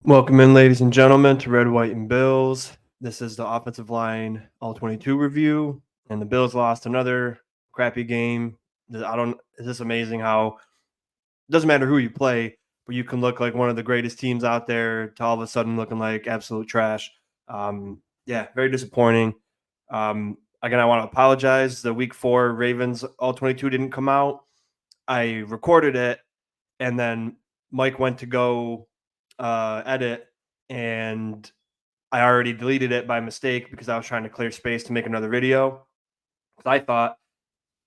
Welcome in, ladies and gentlemen, to Red, White, and Bills. This is the offensive line all-22 review, and the Bills lost another crappy game. It's just amazing how it doesn't matter who you play, but you can look like one of the greatest teams out there to all of a sudden looking like absolute trash. Yeah, very disappointing. Again, I want to apologize. The Week 4 Ravens all-22 didn't come out. I recorded it, and then Mike went to go edit, and I already deleted it by mistake because I was trying to clear space to make another video. Because I thought,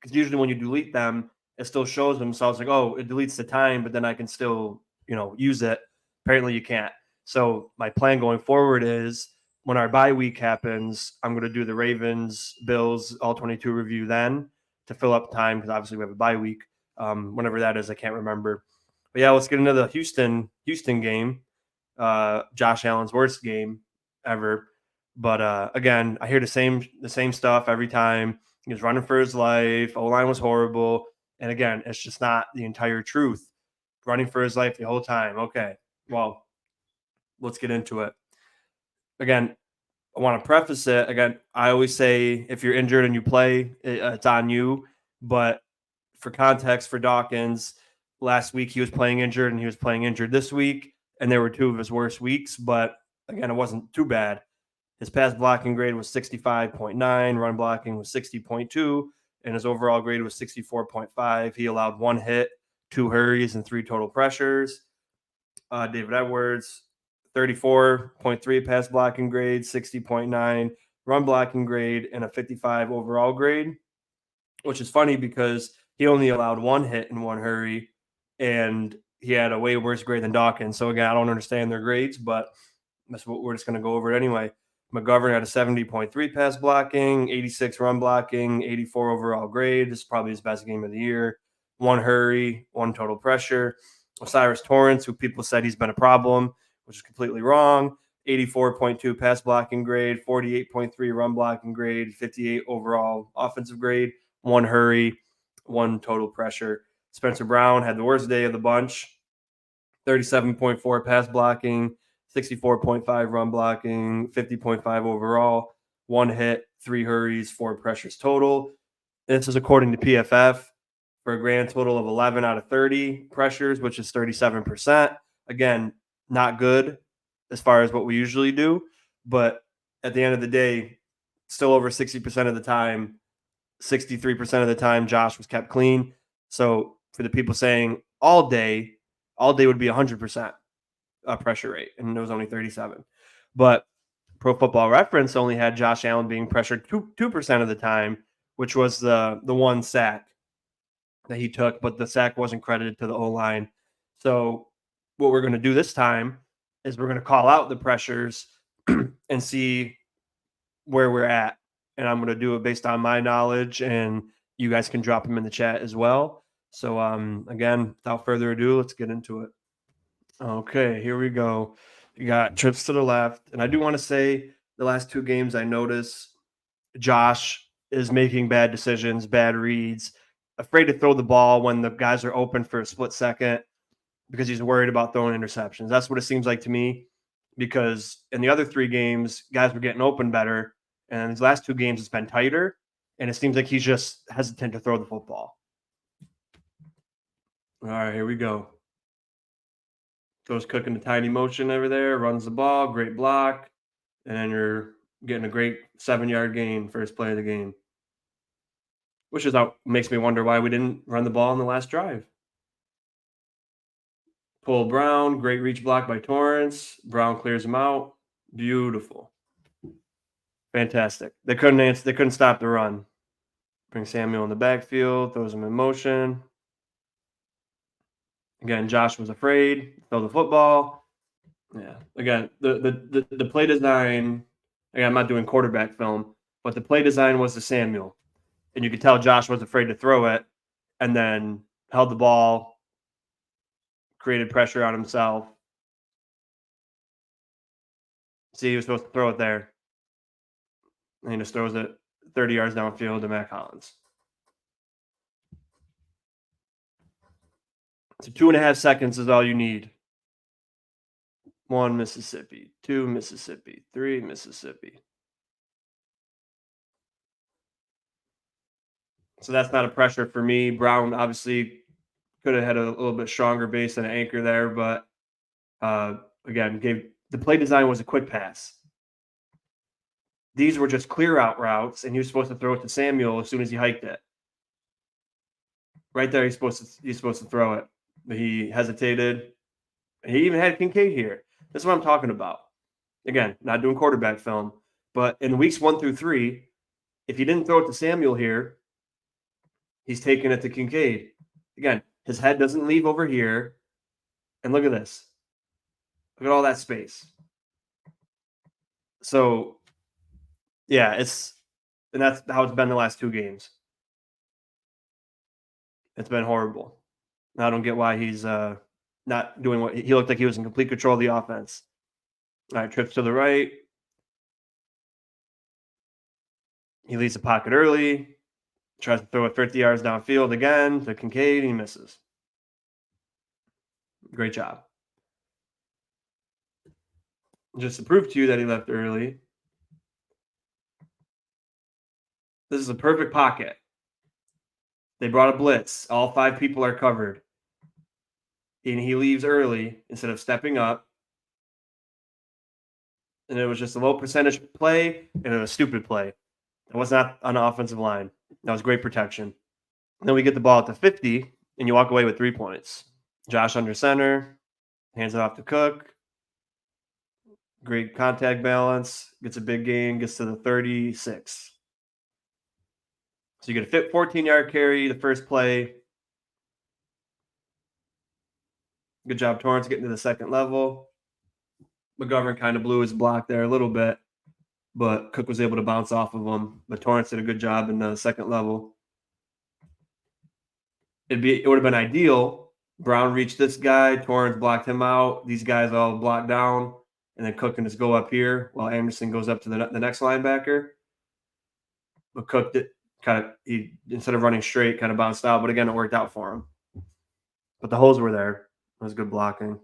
because usually when you delete them, it still shows them. So I was like, oh, it deletes the time, but then I can still, use it. Apparently you can't. So my plan going forward is when our bye week happens, I'm going to do the Ravens, Bills, all-22 review then to fill up time because obviously we have a bye week. Whenever that is, I can't remember. But yeah, let's get into the Houston game. Josh Allen's worst game ever. But again, I hear the same stuff every time. He was running for his life. O-line was horrible. And again, it's just not the entire truth. Running for his life the whole time. Okay, well, let's get into it. Again, I want to preface it. Again, I always say if you're injured and you play, it's on you. But for context, for Dawkins, last week he was playing injured and he was playing injured this week. And there were two of his worst weeks. But again, it wasn't too bad. His pass blocking grade was 65.9, run blocking was 60.2, and his overall grade was 64.5. He allowed 1 hit, 2 hurries, and 3 total pressures. David Edwards, 34.3 pass blocking grade, 60.9 run blocking grade, and a 55 overall grade, which is funny because he only allowed 1 hit and 1 hurry, and he had a way worse grade than Dawkins. So, again, I don't understand their grades, but that's what we're just going to go over it anyway. McGovern had a 70.3 pass blocking, 86 run blocking, 84 overall grade. This is probably his best game of the year. 1 hurry, 1 total pressure. Osiris Torrance, who people said he's been a problem, which is completely wrong. 84.2 pass blocking grade, 48.3 run blocking grade, 58 overall offensive grade, 1 hurry, 1 total pressure. Spencer Brown had the worst day of the bunch. 37.4 pass blocking, 64.5 run blocking, 50.5 overall, 1 hit, 3 hurries, 4 pressures total. This is according to PFF for a grand total of 11 out of 30 pressures, which is 37%. Again, not good as far as what we usually do, but at the end of the day, still over 60% of the time, 63% of the time, Josh was kept clean. So for the people saying all day would be 100% pressure rate, and it was only 37. But Pro Football Reference only had Josh Allen being pressured 2% of the time, which was the 1 sack that he took, but the sack wasn't credited to the O-line. So what we're going to do this time is we're going to call out the pressures and see where we're at. And I'm going to do it based on my knowledge, and you guys can drop them in the chat as well. So, again, without further ado, let's get into it. Okay, here we go. You got trips to the left. And I do want to say the last 2 games I notice Josh is making bad decisions, bad reads, afraid to throw the ball when the guys are open for a split second because he's worried about throwing interceptions. That's what it seems like to me, because in the other 3 games, guys were getting open better. And his last 2 games, it's been tighter. And it seems like he's just hesitant to throw the football. All right, here we go. Goes cooking the tiny motion over there, runs the ball, great block, and then you're getting a great 7-yard gain, first play of the game. Which is makes me wonder why we didn't run the ball in the last drive. Pull Brown, great reach block by Torrance. Brown clears him out. Beautiful. Fantastic. They couldn't stop the run. Bring Samuel in the backfield, throws him in motion. Again, Josh was afraid, throw the football. Yeah. Again, the play design, again, I'm not doing quarterback film, but the play design was the Samuel. And you could tell Josh was afraid to throw it, and then held the ball, created pressure on himself. See, he was supposed to throw it there. And he just throws it 30 yards downfield to Mac Hollins. So 2.5 seconds is all you need. 1 Mississippi, 2 Mississippi, 3 Mississippi. So that's not a pressure for me. Brown obviously could have had a little bit stronger base and an anchor there, but again, the play design was a quick pass. These were just clear out routes, and he was supposed to throw it to Samuel as soon as he hiked it. Right there, he's supposed to throw it, but he hesitated. He even had Kincaid here. That's what I'm talking about. Again, not doing quarterback film, but in weeks 1 through 3, if he didn't throw it to Samuel here, he's taking it to Kincaid. Again, his head doesn't leave over here. And look at this. Look at all that space. So, yeah, and that's how it's been the last 2 games. It's been horrible. I don't get why he's not doing what he looked like. He was in complete control of the offense. All right, trips to the right. He leaves the pocket early. Tries to throw it 50 yards downfield again to Kincaid. He misses. Great job. Just to prove to you that he left early, this is a perfect pocket. They brought a blitz. All 5 people are covered. And he leaves early instead of stepping up. And it was just a low percentage play, and it was a stupid play. It was not on the offensive line. That was great protection. And then we get the ball at the 50, and you walk away with 3 points. Josh under center, hands it off to Cook. Great contact balance, gets a big gain, gets to the 36. So you get a 14-yard carry, the first play. Good job, Torrance, getting to the second level. McGovern kind of blew his block there a little bit, but Cook was able to bounce off of him. But Torrance did a good job in the second level. It would have been ideal. Brown reached this guy, Torrance blocked him out. These guys all blocked down, and then Cook can just go up here while Anderson goes up to the next linebacker. But Cook did he instead of running straight, kind of bounced out. But again, it worked out for him. But the holes were there. It was good blocking.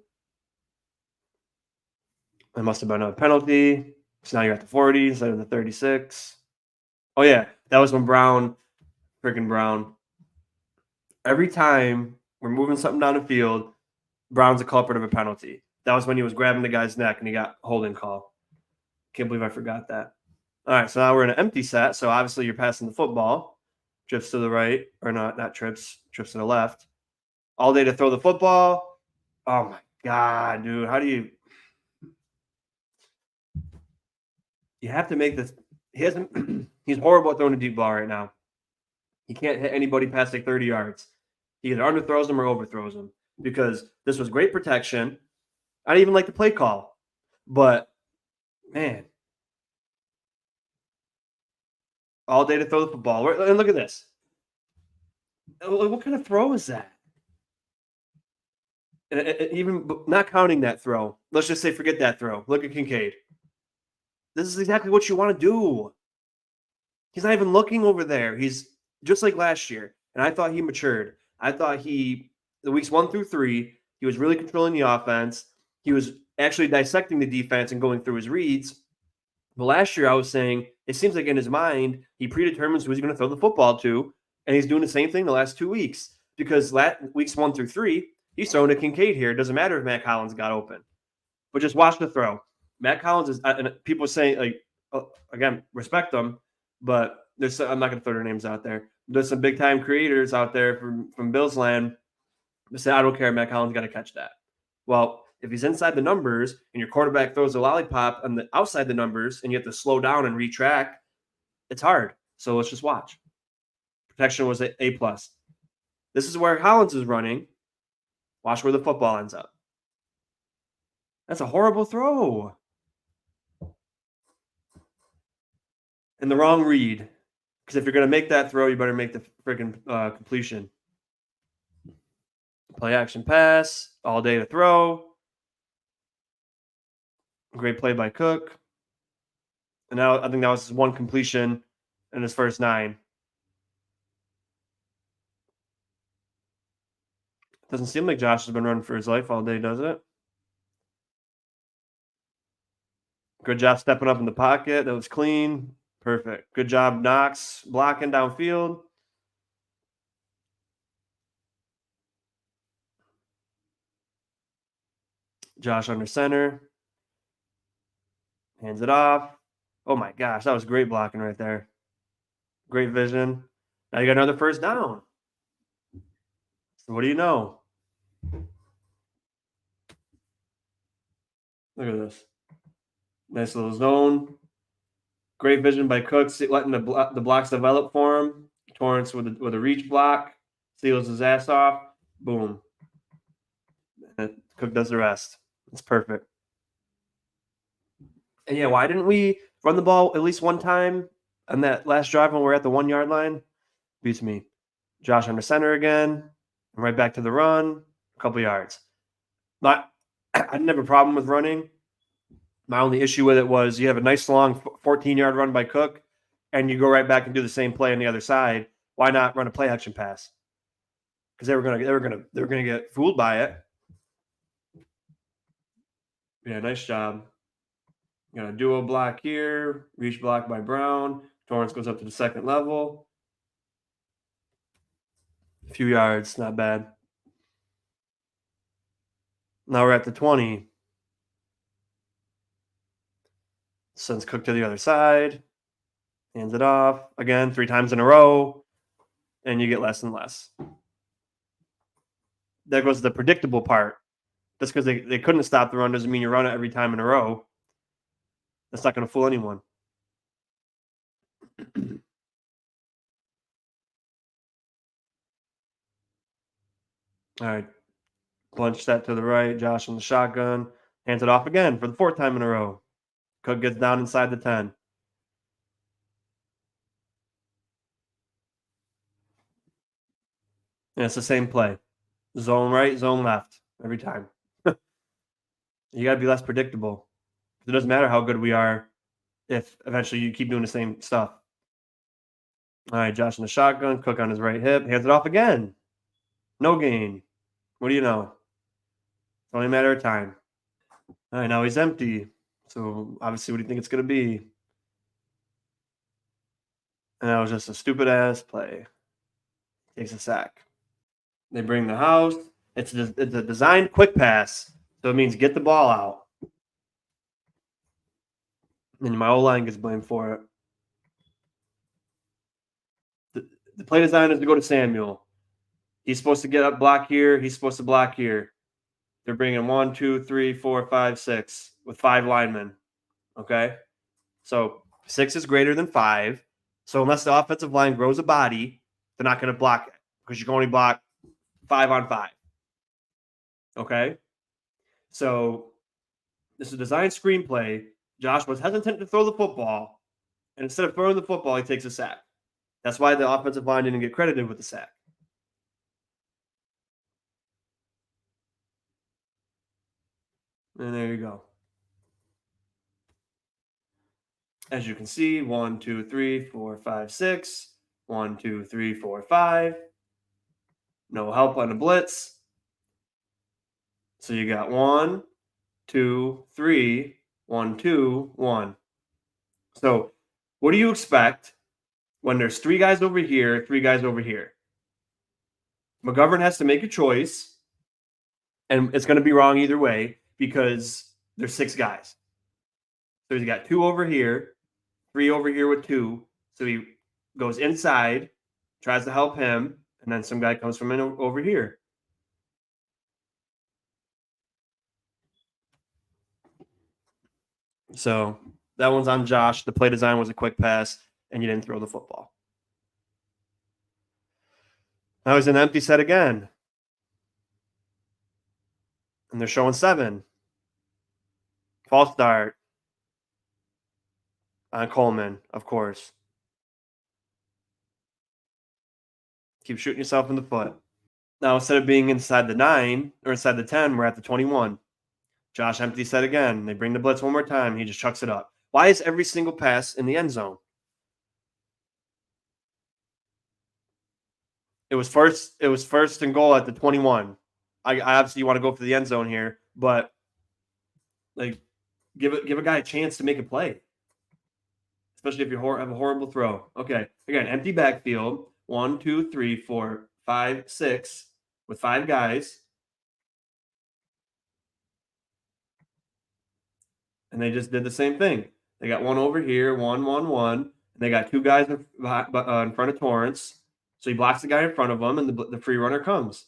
It must have been a penalty. So now you're at the 40 instead of the 36. Oh, yeah. That was when freaking Brown. Every time we're moving something down the field, Brown's a culprit of a penalty. That was when he was grabbing the guy's neck and he got holding call. Can't believe I forgot that. All right, so now we're in an empty set. So obviously you're passing the football. Trips to the right, or not trips to the left. All day to throw the football. Oh, my God, dude. How do you – you have to make this. He's horrible at throwing a deep ball right now. He can't hit anybody past like 30 yards. He either underthrows them or overthrows them because this was great protection. I didn't even like the play call, but man, all day to throw the football. And look at this. What kind of throw is that? And even not counting that throw, let's just say forget that throw. Look at Kincaid. This is exactly what you want to do. He's not even looking over there. He's just like last year. And I thought he matured. I thought the weeks 1 through 3, he was really controlling the offense. He was actually dissecting the defense and going through his reads. But last year I was saying, it seems like in his mind, he predetermines who he's going to throw the football to. And he's doing the same thing the last 2 weeks. Because weeks 1 through 3, he's throwing to Kincaid here. It doesn't matter if Matt Collins got open. But just watch the throw. Matt Collins is, and people saying, like, again, respect them, but I'm not going to throw their names out there. There's some big time creators out there from Bills land that say, I don't care, Matt Collins got to catch that. Well, if he's inside the numbers and your quarterback throws a lollipop on the outside the numbers and you have to slow down and retract, it's hard. So let's just watch. Protection was A+. This is where Collins is running. Watch where the football ends up. That's a horrible throw. And the wrong read. Because if you're going to make that throw, you better make the freaking completion. Play action pass. All day to throw. Great play by Cook. And now I think that was his one completion in his first 9. Doesn't seem like Josh has been running for his life all day, does it? Good job stepping up in the pocket. That was clean. Perfect. Good job, Knox, blocking downfield. Josh under center. Hands it off. Oh my gosh, that was great blocking right there. Great vision. Now you got another first down. So what do you know? Look at this. Nice little zone. Great vision by Cook, letting the blocks develop for him. Torrance with a reach block, seals his ass off. Boom. And Cook does the rest. It's perfect. And yeah, why didn't we run the ball at least one time on that last drive when we're at the 1 yard line? Beats me. Josh under center again. And right back to the run. A couple yards. I didn't have a problem with running. My only issue with it was you have a nice long 14-yard run by Cook, and you go right back and do the same play on the other side. Why not run a play action pass? Because they were gonna get fooled by it. Yeah, nice job. Got a duo block here, reach block by Brown. Torrance goes up to the second level. A few yards, not bad. Now we're at the 20. Sends Cook to the other side. Hands it off. Again, 3 times in a row. And you get less and less. That goes the predictable part. Just because they couldn't stop the run doesn't mean you run it every time in a row. That's not going to fool anyone. All right. Bunch that to the right. Josh in the shotgun. Hands it off again for the 4th time in a row. Cook gets down inside the 10. And it's the same play. Zone right, zone left every time. You got to be less predictable. It doesn't matter how good we are if eventually you keep doing the same stuff. All right, Josh in the shotgun. Cook on his right hip. Hands it off again. No gain. What do you know? It's only a matter of time. All right, now he's empty. So obviously, what do you think it's going to be? And that was just a stupid ass play. Takes a sack. They bring the house. It's a designed quick pass, so it means get the ball out. And my O-line gets blamed for it. The play design is to go to Samuel. He's supposed to get up, block here. He's supposed to block here. They're bringing 1, 2, 3, 4, 5, 6 with 5 linemen. Okay? So 6 is greater than 5. So unless the offensive line grows a body, they're not going to block it because you can only block 5 on 5. Okay? So this is a design screenplay. Josh was hesitant to throw the football, and instead of throwing the football, he takes a sack. That's why the offensive line didn't get credited with the sack. And there you go. As you can see, 1, 2, 3, 4, 5, 6. 1, 2, 3, 4, 5. No help on the blitz. So you got 1, 2, 3, 1, 2, 1. So what do you expect when there's 3 guys over here, 3 guys over here? McGovern has to make a choice, and it's going to be wrong either way because there's 6 guys. So he's got 2 over here, 3 over here with 2. So he goes inside, tries to help him, and then some guy comes from over here. So that one's on Josh. The play design was a quick pass, and you didn't throw the football. Now he's an empty set again. And they're showing 7. False start on Coleman, of course. Keep shooting yourself in the foot. Now, instead of being inside the 9 or inside the 10, we're at the 21. Josh empty set again. They bring the blitz one more time. He just chucks it up. Why is every single pass in the end zone? It was first and goal at the 21. I obviously want to go for the end zone here, but like give a guy a chance to make a play, especially if you have a horrible throw. Okay, again, empty backfield. 1, 2, 3, 4, 5, 6 with 5 guys, and they just did the same thing. They got one over here, one. And they got 2 guys in front of Torrance. So he blocks the guy in front of him, and the free runner comes,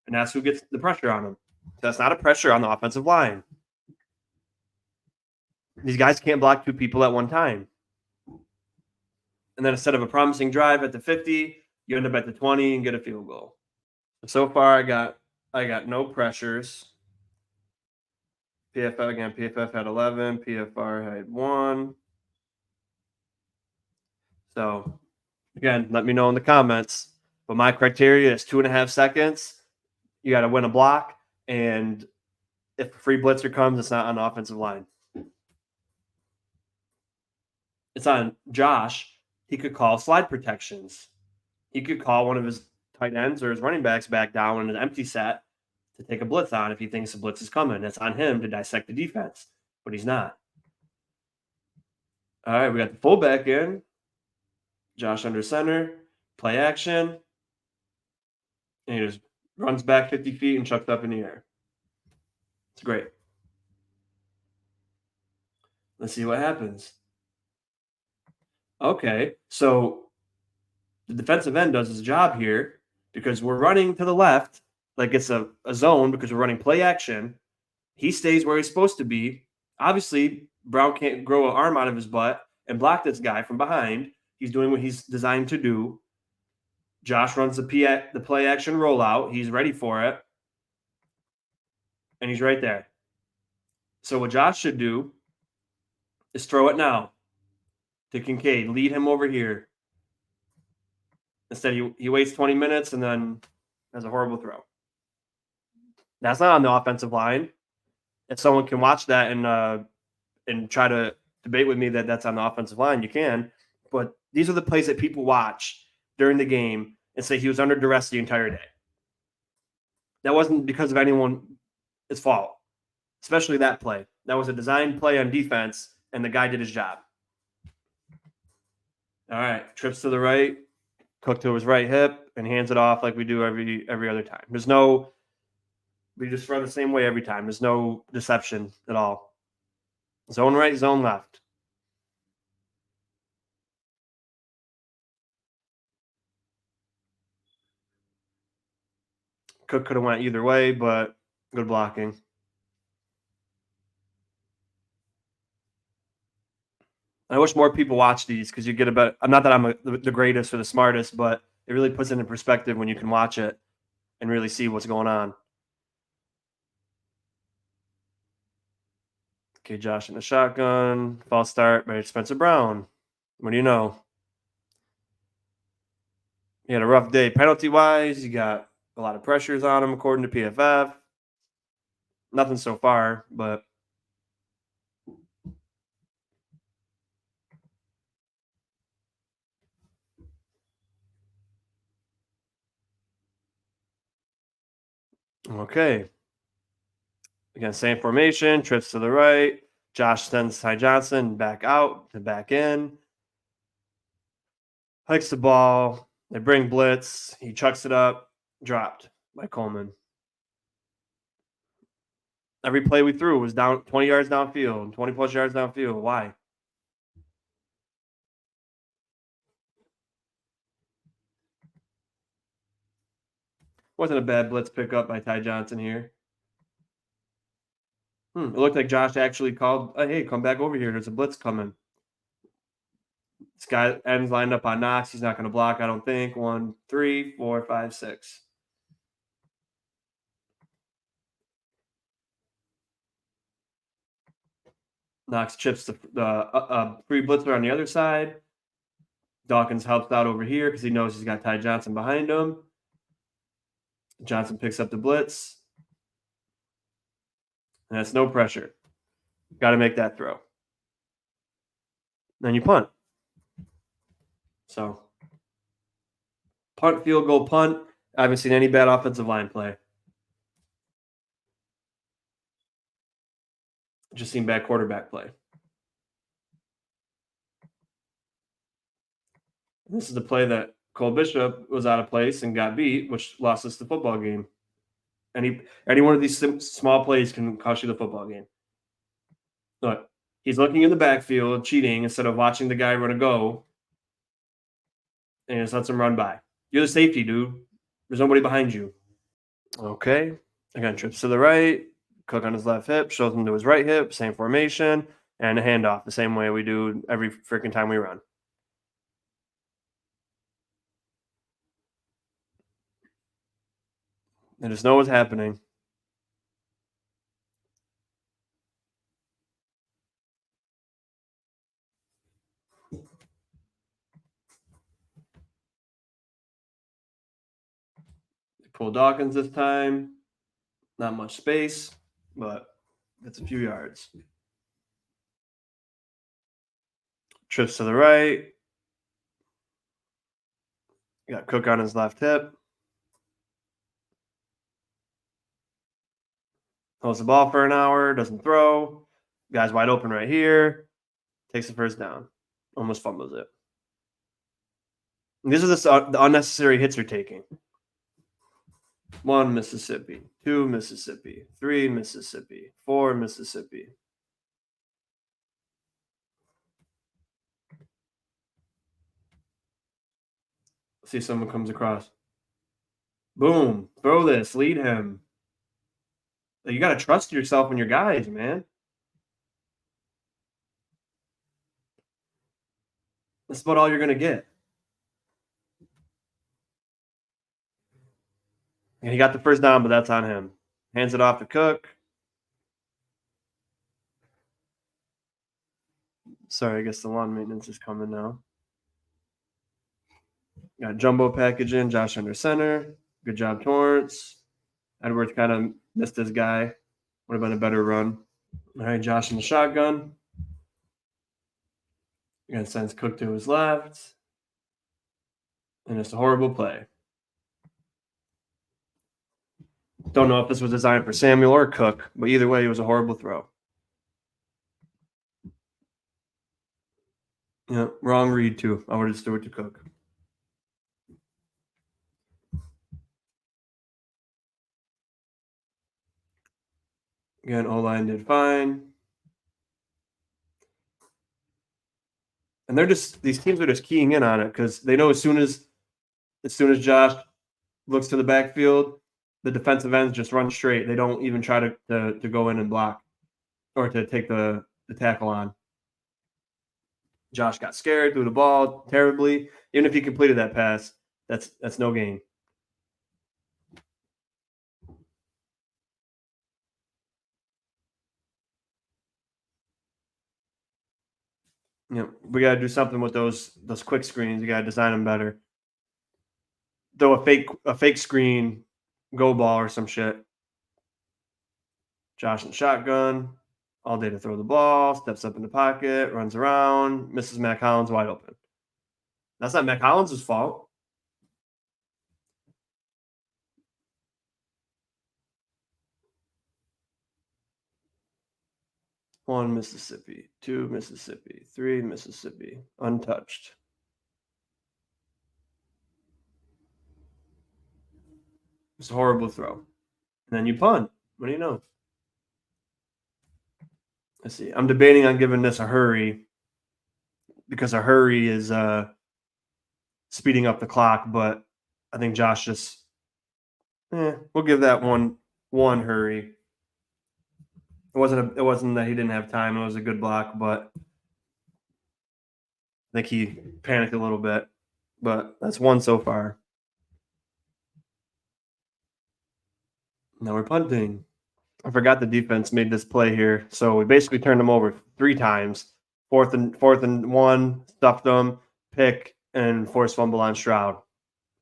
and that's who gets the pressure on him. That's not a pressure on the offensive line. These guys can't block 2 people at one time. And then instead of a promising drive at the 50, you end up at the 20 and get a field goal. So far, I got no pressures. PFF again. PFF had 11. PFR had 1. So again, let me know in the comments. But my criteria is 2.5 seconds. You got to win a block, and if a free blitzer comes, it's not on the offensive line. It's on Josh. He could call slide protections. He could call one of his tight ends or his running backs back down in an empty set to take a blitz on if he thinks the blitz is coming. It's on him to dissect the defense, but he's not. All right, we got the fullback in. Josh under center, play action, and he just runs back 50 feet and chucks up in the air. It's great. Let's see what happens. Okay, so the defensive end does his job here because we're running to the left like it's a zone because we're running play action. He stays where he's supposed to be. Obviously, Brown can't grow an arm out of his butt and block this guy from behind. He's doing what he's designed to do. Josh runs the play action rollout. He's ready for it. And he's right there. So what Josh should do is throw it now to Kincaid. Lead him over here. Instead, he waits 20 minutes and then has a horrible throw. That's not on the offensive line. If someone can watch that and try to debate with me that that's on the offensive line, you can. But these are the plays that people watch during the game and say he was under duress the entire day. That wasn't because of anyone's fault, especially that play. That was a designed play on defense, and the guy did his job. All right, trips to the right, Cook to his right hip, and hands it off like we do every other time. We just run the same way every time. There's no deception at all. Zone right, zone left. Cook could have went either way, but good blocking. I wish more people watch these because you get about. I'm not that I'm the greatest or the smartest, but it really puts it in perspective when you can watch it and really see what's going on. Okay, Josh in the shotgun, false start by Spencer Brown. What do you know? He had a rough day penalty wise. You got a lot of pressures on him according to PFF. Nothing so far, but okay. Again, same formation, trips to the right. Josh sends Ty Johnson back out to back in. Hikes the ball. They bring blitz. He chucks it up. Dropped by Coleman. Every play we threw was down 20 yards downfield, 20 plus yards downfield. Why? Wasn't a bad blitz pickup by Ty Johnson here. It looked like Josh actually called, hey, come back over here. There's a blitz coming. This guy ends lined up on Knox. He's not going to block, I don't think. 1, 3, 4, 5, 6. Knox chips the free blitzer on the other side. Dawkins helps out over here because he knows he's got Ty Johnson behind him. Johnson picks up the blitz. And that's no pressure. Got to make that throw. then you punt. So punt, field goal, punt. I haven't seen any bad offensive line play. Just seen bad quarterback play. This is the play that Cole Bishop was out of place and got beat, which lost us the football game. Any one of these small plays can cost you the football game. Look, he's looking in the backfield, cheating instead of watching the guy run a go, and just lets him run by. You're the safety, dude. There's nobody behind you. Okay. Again, trips to the right, Cook on his left hip, shows him to his right hip, same formation, and a handoff the same way we do every freaking time we run. They just know what's happening. Pull Dawkins this time. Not much space, but it's a few yards. Trips to the right. Got Cook on his left hip. Holds the ball for an hour, doesn't throw. Guy's wide open right here. Takes the first down. Almost fumbles it. And these are the unnecessary hits you're taking. 1 Mississippi, 2 Mississippi, 3 Mississippi, 4 Mississippi. See if someone comes across. Boom. Throw this. Lead him. You got to trust yourself and your guys, man. That's about all you're going to get. And he got the first down, but that's on him. Hands it off to Cook. Sorry, I guess the lawn maintenance is coming now. Got jumbo package in, Josh under center. Good job, Torrance. Edwards kind of missed his guy. Would have been a better run. All right, Josh in the shotgun. Again, sends Cook to his left. And it's a horrible play. Don't know if this was designed for Samuel or Cook, but either way, it was a horrible throw. Yeah, wrong read, too. I would have just threw it to Cook. Again, O-line did fine. And these teams are just keying in on it because they know as soon as Josh looks to the backfield, the defensive ends just run straight. They don't even try to go in and block or to take the tackle on. Josh got scared, threw the ball terribly. Even if he completed that pass, that's no gain. We got to do something with those quick screens. You got to design them better. Throw a fake screen, go ball or some shit. Josh in shotgun, all day to throw the ball, steps up in the pocket, runs around, misses Mac Hollins wide open. That's not Mac Hollins' fault. One Mississippi, 2 Mississippi, 3 Mississippi, untouched. It's a horrible throw. And then you punt. What do you know? Let's see. I'm debating on giving this a hurry because a hurry is speeding up the clock, but I think Josh just we'll give that one hurry. It wasn't that he didn't have time. It was a good block, but I think he panicked a little bit. But that's one so far. Now we're punting. I forgot the defense made this play here. So we basically turned them over 3 times. Fourth and 1, stuffed them, pick, and forced fumble on Stroud.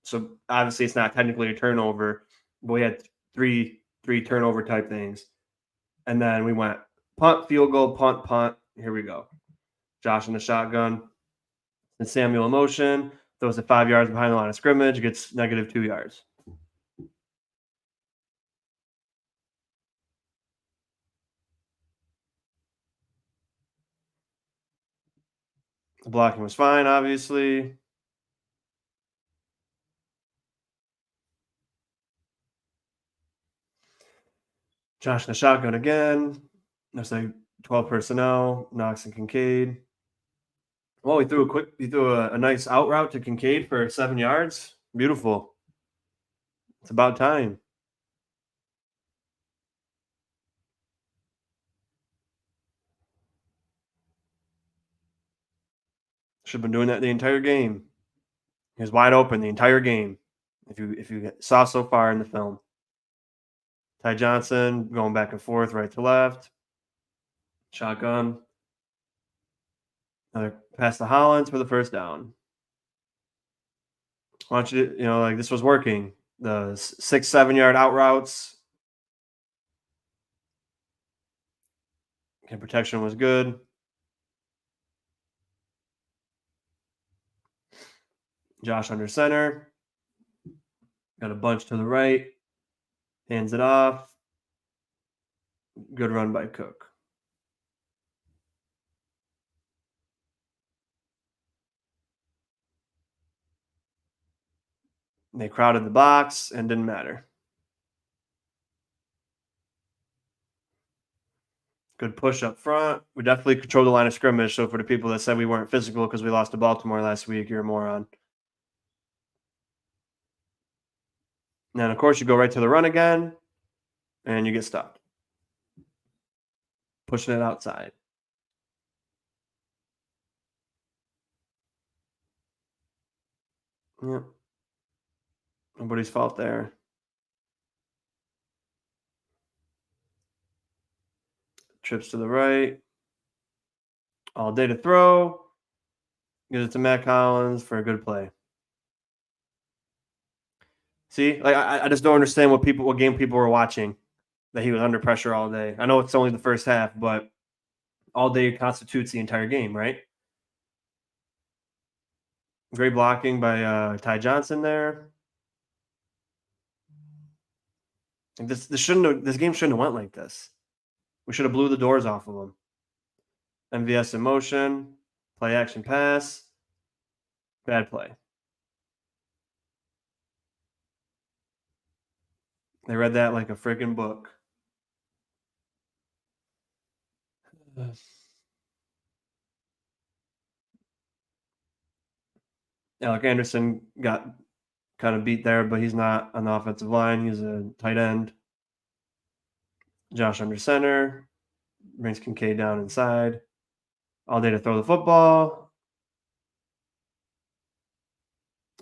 So obviously it's not technically a turnover, but we had three turnover type things. And then we went punt, field goal, punt. Here we go. Josh in the shotgun. And Samuel in motion. Throws it 5 yards behind the line of scrimmage. Gets -2 yards. The blocking was fine, obviously. Josh in the shotgun again. Looks like 12 personnel. Knox and Kincaid. Well, he threw a nice out route to Kincaid for 7 yards. Beautiful. It's about time. Should have been doing that the entire game. He was wide open the entire game. If you saw so far in the film. Ty Johnson going back and forth, right to left. Shotgun. Another pass to Hollins for the first down. I want you to, like this was working. The 6, 7 yard out routes. And protection was good. Josh under center. Got a bunch to the right. Hands it off. Good run by Cook. They crowded the box and didn't matter. Good push up front. We definitely controlled the line of scrimmage. So for the people that said we weren't physical because we lost to Baltimore last week, you're a moron. And then, of course, you go right to the run again, and you get stopped. Pushing it outside. Yep. Nobody's fault there. Trips to the right. All day to throw. Gives it to Matt Collins for a good play. See, like I just don't understand what game people were watching. That he was under pressure all day. I know it's only the first half, but all day constitutes the entire game, right? Great blocking by Ty Johnson there. This game shouldn't have went like this. We should have blew the doors off of them. MVS in motion, play action pass, bad play. They read that like a freaking book. Alec Anderson got kind of beat there, but he's not on the offensive line. He's a tight end. Josh under center. Brings Kincaid down inside. All day to throw the football.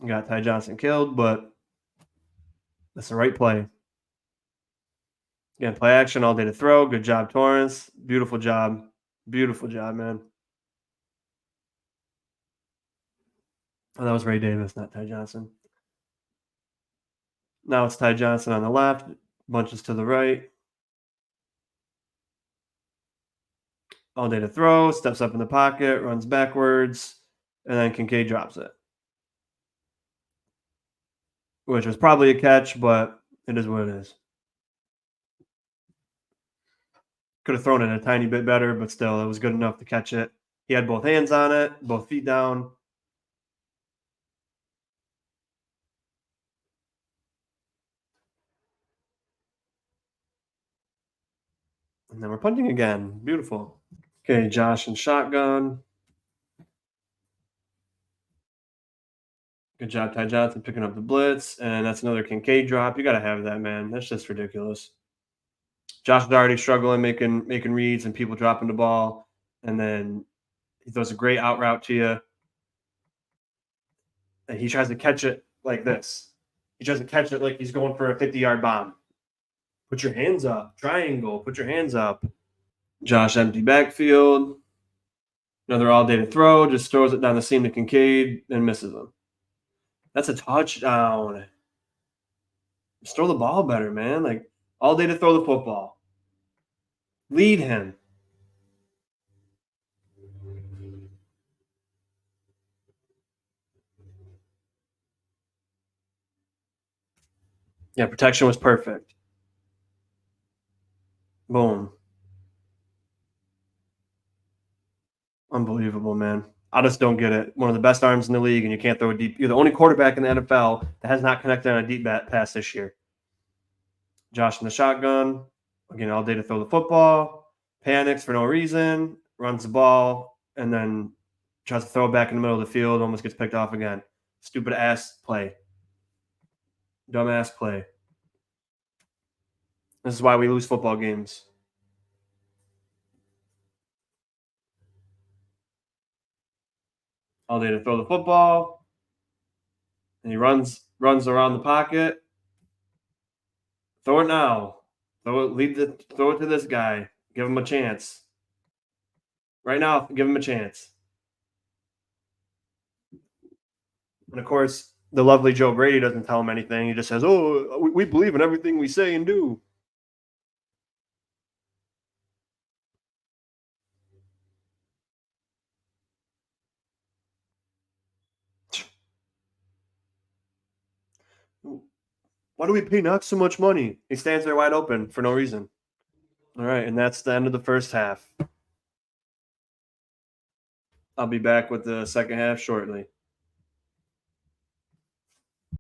Got Ty Johnson killed, but that's the right play. Again, play action, all day to throw. Good job, Torrance. Beautiful job. Beautiful job, man. Oh, that was Ray Davis, not Ty Johnson. Now it's Ty Johnson on the left. Bunches to the right. All day to throw. Steps up in the pocket. Runs backwards. And then Kincaid drops it. Which was probably a catch, but it is what it is. Could have thrown it a tiny bit better, but still, it was good enough to catch it. He had both hands on it, both feet down. And then we're punting again. Beautiful. Okay, Josh and shotgun. Good job, Ty Johnson, picking up the blitz. And that's another Kincaid drop. You got to have that, man. That's just ridiculous. Josh is already struggling, making reads and people dropping the ball. And then he throws a great out route to you. And he tries to catch it like this. He tries to catch it like he's going for a 50-yard bomb. Put your hands up. Triangle. Put your hands up. Josh empty backfield. Another all day to throw. Just throws it down the seam to Kincaid and misses him. That's a touchdown. Just throw the ball better, man. Like all day to throw the football. Lead him. Yeah, protection was perfect. Boom. Unbelievable, man. I just don't get it. One of the best arms in the league, and you can't throw a deep. You're the only quarterback in the NFL that has not connected on a deep pass this year. Josh in the shotgun, again, all day to throw the football, panics for no reason, runs the ball, and then tries to throw it back in the middle of the field, almost gets picked off again. Stupid ass play. Dumbass play. This is why we lose football games. All day to throw the football, and he runs around the pocket. Throw it now. Throw it to this guy. Give him a chance. Right now, give him a chance. And of course, the lovely Joe Brady doesn't tell him anything. He just says, "Oh, we believe in everything we say and do." Why do we pay not so much money? He stands there wide open for no reason. All right, and that's the end of the first half. I'll be back with the second half shortly.